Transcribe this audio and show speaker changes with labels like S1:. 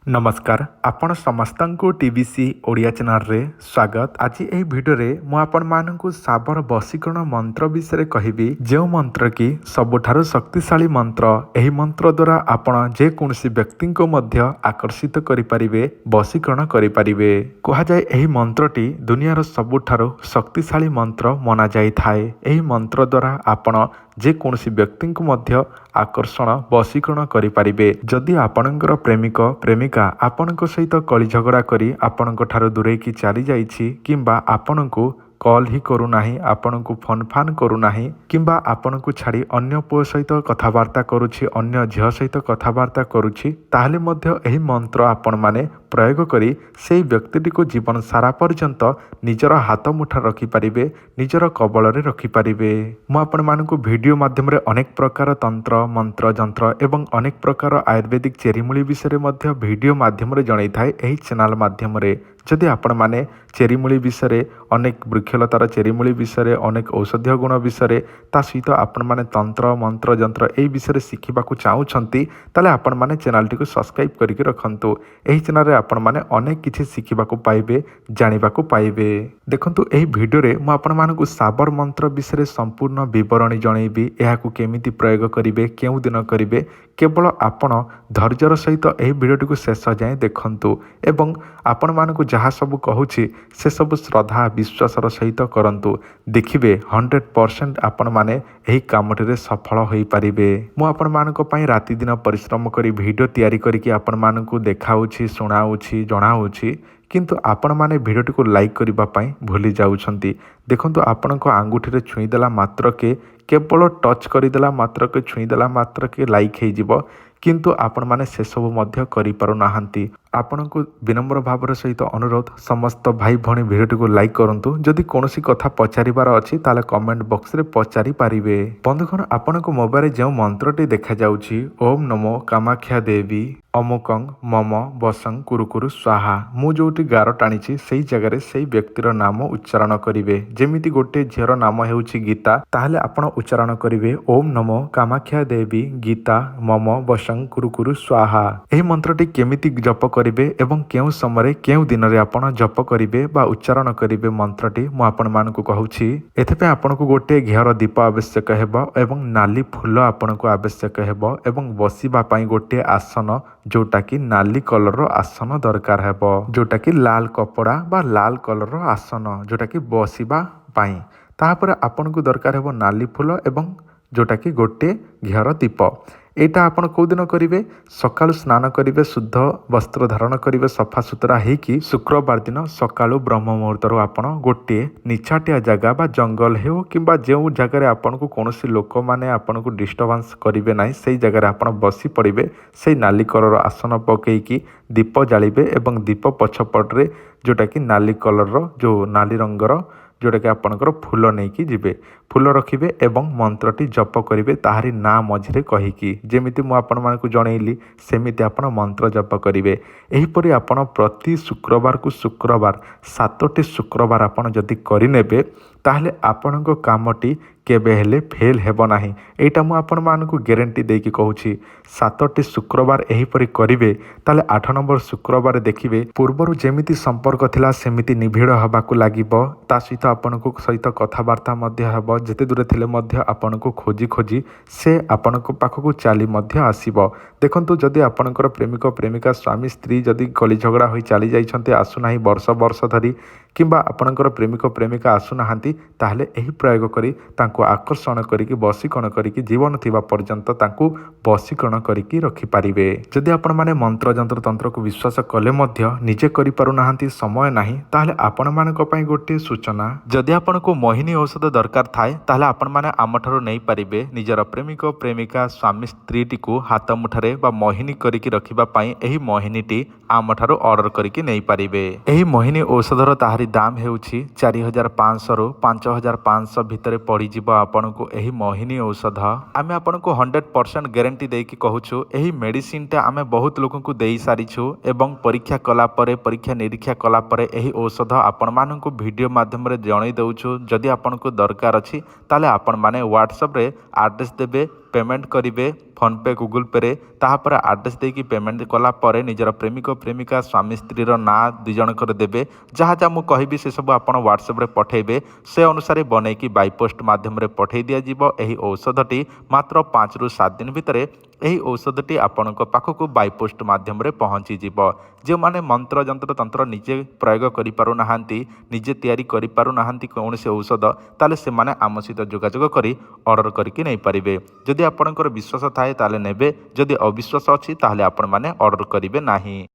S1: नमस्कार आपण समस्तଙ୍କୁ TVC Odia channel रे स्वागत। आज यही भिडियो मु आपण मानकु साबर बशीकरण मंत्र विषय कहबी जो मंत्र की सबुठारु शक्तिशाली मंत्र। एही मंत्र द्वारा आपण जे कोनसी व्यक्ति को मध्य आकर्षित करि परिबे, बशीकरण करि परिबे। कहा जाय एही मंत्रटी दुनियार सबुठारु शक्तिशाली मंत्र मना जाय थाए। एही मंत्र द्वारा आपण जे कोनसी व्यक्ति को मध्य आकर्षण बशीकरण करि परिबे। जदि आपणकर प्रेमिक प्रेमिका आपणक सहित कଳି झगड़ा करी आपणक ठारो दूरेकी चली जाइछि किंबा आपणको कॉल ही करू नाही, आपणको फोन फान करू नाही किंबा आपणको छाड़ी अन्य पुओ सहित कथबार्ता करुछि, अन्य झियो सहित कथबार्ता करुछि, ताहले मध्य एही मंत्र आपण माने प्रयोग करी सेही व्यक्तिटी को जीवन सारा पर्यंत निजर हाथ मुठा रखि पारिबे, निजर कबल रे रखि पारिबे। मु आपण मानकु वीडियो माध्यम रे अनेक प्रकार तंत्र मंत्र जंत्र एवं अनेक प्रकार आयुर्वेदिक चेरीमूली विषय मध्य वीडियो माध्यम रे जणाई थाए एही चैनल माध्यम रे। जदि आपण माने चेरीमूली विषय अनेक वृक्षलतार चेरीमूली विषय अनेक औषधीय गुण विषय ता सहित आपण माने तंत्र मंत्र जंत्र एही विषय शिखिबाकु चाहुछंती ताले आपण माने चैनल टी को सब्सक्राइब करके रखंतु। एही चैनल रे आपण माने अनेक किछि शिखिबाकु पाइबे, जानिबाकु पाइबे। देखंतु एही वीडियो रे मु आपण मानकु साबर मंत्र विषय संपूर्ण विवरणी जणैबी। एहाकु केमिति प्रयोग करिवे, केउ दिन करिवे, केवल आपण धैर्यर सहित एही वीडियोटी को शेष जाए देखंतु एवं आपण मानकु जहाँ सब कहूछि से सब श्रद्धा विश्वासर सहित करंतु। देखिबे 100% आपण माने एही कामटिरे सफल होई परिबे। मु आपण मानक पई राति दिन परिश्रम करी वीडियो तैयारी करिकि आपण मानकु देखाउछि, सुनाउछि, जणाउछि, किंतु आपण माने वीडियोटी को लाइक करिबा पई भूली जाउछंती। देखंतु आपणको आंगुठी छुई देला मात्र के केवल टच करदेला मात्र के छुई देला मात्र के लाइक हो जिवो, किंतु आपण माने से सब मध्य करि पारु नाहंती। आपणको विनम्र भावर सहित अनुरोध समस्त भाई भणी वीडियोटी को लाइक करंतु। जदि कोनोसी कथा पचारिबार अछि ताले कमेंट बॉक्स रे पचारि पारिबे। बंधुगण आपणको मोबाइल जे मंत्रटी देखा जाउछि ओम नमो कामाख्या देवी अमुकं मम बसं कुरुकुरु स्वाहा। मु जोटी गार टाणीछि सेही जगह रे सेही व्यक्तिर नाम उच्चारण करिवे। जेमिति गोटे झीर नाम हेउछि गीता, ताहले आपण उच्चारण करिवे ओम नमो कामाख्या देवी गीता मम बसं कुरुकुरु स्वाहा। एही मंत्रटी केमिति जप करिवे एवं केउ समय केउ दिन रे आपण जप करिवे बा उच्चारण करिवे मंत्रटी मु आपण मानकु कहूछि। एथपे आपणको गोटे घेर दीप आवश्यक हेबो एवं नाली फूल आपणको आवश्यक हेबो एवं बसिबा पई गोटे आसन जोटा कि नाली कलर आसन दरकार हेबो, जोटा कि लाल कपड़ा बा लाल कलर आसन जोटा कि बसिबा पाई। तापर आपन को दरकार हेबो नाली फूल एवं जोटा कि गोटे घेर दीप। एटा आपण को दिन करिवे, सकाळु स्नान करिवे, शुद्ध वस्त्र धारण करिवे, सफा सुतरा हेकी शुक्रवार दिन सकाळु ब्रह्म मुहूर्त आपण गोटे निछाटिया जगह बा जंगल हेउ किंबा जेउ जगह रे आपण को कोनोसी लोक माने आपण को डिस्टर्बेंस करिवे नाही सेही जगह रे आपण बसी पड़िवे। सेही नाली कलर आसन पकेकी दीप जालिबे एवं दीप पछपट रे जोटा कि नाली कलर जो नाली रंगर जोटा कि आपणकर फूल नहीं कि जीवे, फूल रखिबे एवं मंत्रटी जप करिवे ताहारी ना मझिरे कहिकी। जेमिति मु आपण मानकु जणैली सेमिति आपण मंत्र जप करिवे। एही परि आपण प्रति शुक्रवार को शुक्रवार 7टी शुक्रवार आपण जदि करिनेबे ताहले आपणको कामटी केबे हेले फेल हेबो नाही। एटा मु आपण मानकु ग्यारंटी देकी कहूछि। 7टी शुक्रवार एही परि करिवे ताले 8 नंबर शुक्रवार देखिबे पूर्वरु जेमिति संपर्क थिला सेमिति निभिड़ हबाकु लागिबो। ता सहित आपणको सहित कथावार्ता मध्य हेबो, जेते दूरे थिले मध्य आपणको खोजी खोजी से आपणको पाखकु चाली मध्य आसीबो। देखंतु जदि आपणकर प्रेमिक प्रेमिका स्वामी स्त्री जदि कଳି झगड़ा होई चाली जाइछन्ते आसु नाही वर्ष वर्ष धरी किंबा आपणकर प्रेमिक प्रेमिका आसु नाहांती ताहले एही प्रयोग करी तांको आकर्षण करिकि बशीकरण करिकि जीवन थिबा पर्यंत तांको बशीकरण करिकि रखि पारिबे। जदि आपण माने मंत्र जंत्र तंत्र को विश्वास कले मध्य निजे करि पारु नाहांती, समय नाही, ताहले आपण मानक पई गोटे सूचना। जदि आपनको मोहिनी औषध दरकार थाए ताहले आपण माने आमठारु नै पारिबे निजर प्रेमिक प्रेमिका स्वामी स्त्रीटी को हाथ मुठारे बा मोहिनी करिकि रखिबा पई एही मोहिनीटी आमठारु ऑर्डर करिकि नै पारिबे। एही मोहिनी औषधर ताहारी दाम हेउछि 4500 रु 5500 भितरे पड़ी जिवो आपनको एही मोहिनी औषध। आमे आपनको 100% ग्यारंटी देकी कहूछु। एही मेडिसिन टा आमे बहुत लोगन को देई सारिछु एवं परीक्षा कला परे परीक्षा निरीक्षा कला परे एही औषध आपण माननको वीडियो माध्यम रे जणाई दउछु। जदि आपनको दरकार अछि ताले आपण माने व्हाट्सएप रे एड्रेस देबे पेमेंट करेंगे फोनपे गूगल पे रे तापर आड्रेस देकी पेमेंट कला परे निजर प्रेमिक प्रेमिका स्वामी स्त्रीर ना दुई जनकर देवे जहाँ जहाँ मुझे कहबी से सब आप व्हाट्सएप रे पठेबे से अनुसार बनईकी बाई पोस्ट माध्यम रे पठे दि जाव। एही औषधटी मात्र 5 ରୁ 7 दिन भितर ଏହି ଔଷଧଟି ଆପଣଙ୍କ ପାଖକୁ ବାଇ ପୋଷ୍ଟ ମାଧ୍ୟମରେ ପହଞ୍ଚିଯିବ। ଯେଉଁମାନେ ମନ୍ତ୍ର ଯନ୍ତ୍ର ତନ୍ତ୍ର ନିଜେ ପ୍ରୟୋଗ କରିପାରୁନାହାନ୍ତି, ନିଜେ ତିଆରି କରିପାରୁନାହାନ୍ତି କୌଣସି ଔଷଧ, ତାହେଲେ ସେମାନେ ଆମ ସହିତ ଯୋଗାଯୋଗ କରି ଅର୍ଡ଼ର କରିକି ନେଇପାରିବେ। ଯଦି ଆପଣଙ୍କର ବିଶ୍ୱାସ ଥାଏ ତାହେଲେ ନେବେ, ଯଦି ଅବିଶ୍ୱାସ ଅଛି ତାହେଲେ ଆପଣମାନେ ଅର୍ଡ଼ର କରିବେ ନାହିଁ।